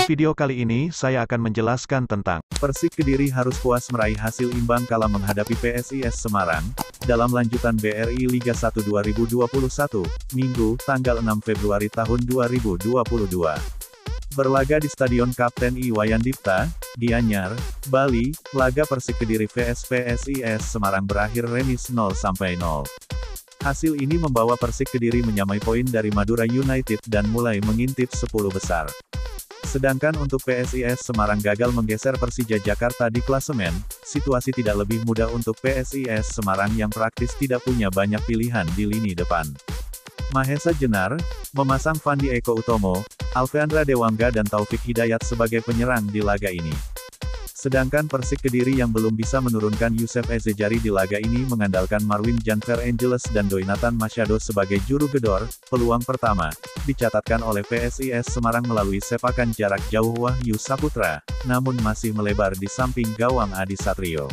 video kali ini, saya akan menjelaskan tentang Persik Kediri harus puas meraih hasil imbang kala menghadapi PSIS Semarang, dalam lanjutan BRI Liga 1 2021, Minggu, tanggal 6 Februari tahun 2022. Berlaga di Stadion Kapten Iwayan Dipta, Gianyar, Bali, laga Persik Kediri vs PSIS Semarang berakhir remis 0-0. Hasil ini membawa Persik Kediri menyamai poin dari Madura United dan mulai mengintip 10 besar. Sedangkan untuk PSIS Semarang gagal menggeser Persija Jakarta di klasemen, situasi tidak lebih mudah untuk PSIS Semarang yang praktis tidak punya banyak pilihan di lini depan. Mahesa Jenar, memasang Fandi Eko Utomo, Alveandra Dewangga dan Taufik Hidayat sebagai penyerang di laga ini. Sedangkan Persik Kediri yang belum bisa menurunkan Yusef Ezejari di laga ini mengandalkan Marwin Janver Angeles dan Doinatan Machado sebagai juru gedor. Peluang pertama dicatatkan oleh PSIS Semarang melalui sepakan jarak jauh Wahyu Saputra, namun masih melebar di samping gawang Adi Satrio.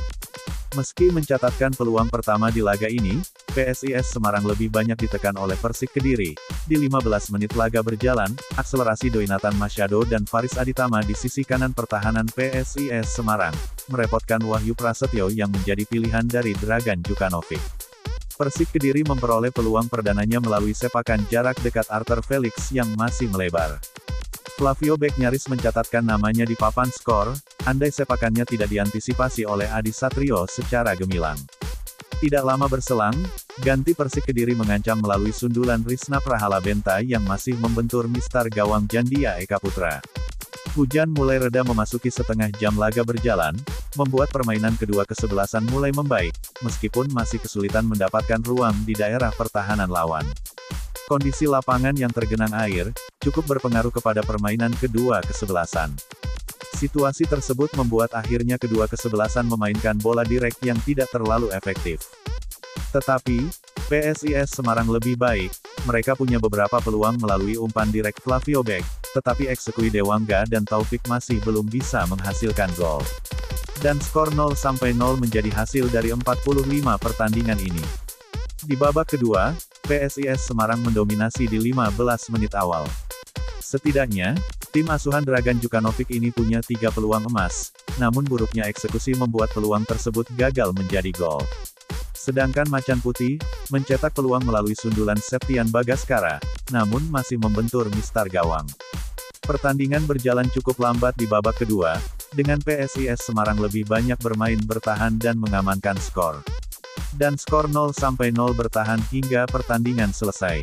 Meski mencatatkan peluang pertama di laga ini, PSIS Semarang lebih banyak ditekan oleh Persik Kediri. Di 15 menit laga berjalan, akselerasi Doinatan Machado dan Faris Aditama di sisi kanan pertahanan PSIS Semarang, merepotkan Wahyu Prasetyo yang menjadi pilihan dari Dragan Jukanovic. Persik Kediri memperoleh peluang perdananya melalui sepakan jarak dekat Arthur Felix yang masih melebar. Flavio Beck nyaris mencatatkan namanya di papan skor, andai sepakannya tidak diantisipasi oleh Adi Satrio secara gemilang. Tidak lama berselang, ganti Persik Kediri mengancam melalui sundulan Risna Prahala Benta yang masih membentur mistar gawang Jandia Eka Putra. Hujan mulai reda memasuki setengah jam laga berjalan, membuat permainan kedua kesebelasan mulai membaik, meskipun masih kesulitan mendapatkan ruang di daerah pertahanan lawan. Kondisi lapangan yang tergenang air, cukup berpengaruh kepada permainan kedua kesebelasan. Situasi tersebut membuat akhirnya kedua kesebelasan memainkan bola direk yang tidak terlalu efektif. Tetapi, PSIS Semarang lebih baik, mereka punya beberapa peluang melalui umpan direk Flavio Beck, tetapi eksekusi Dewangga dan Taufik masih belum bisa menghasilkan gol. Dan skor 0-0 menjadi hasil dari 45 pertandingan ini. Di babak kedua, PSIS Semarang mendominasi di 15 menit awal. Setidaknya, tim asuhan Dragan Jukanovic ini punya 3 peluang emas, namun buruknya eksekusi membuat peluang tersebut gagal menjadi gol. Sedangkan Macan Putih, mencetak peluang melalui sundulan Septian Bagaskara, namun masih membentur mistar gawang. Pertandingan berjalan cukup lambat di babak kedua, dengan PSIS Semarang lebih banyak bermain bertahan dan mengamankan skor. Dan skor 0-0 bertahan hingga pertandingan selesai.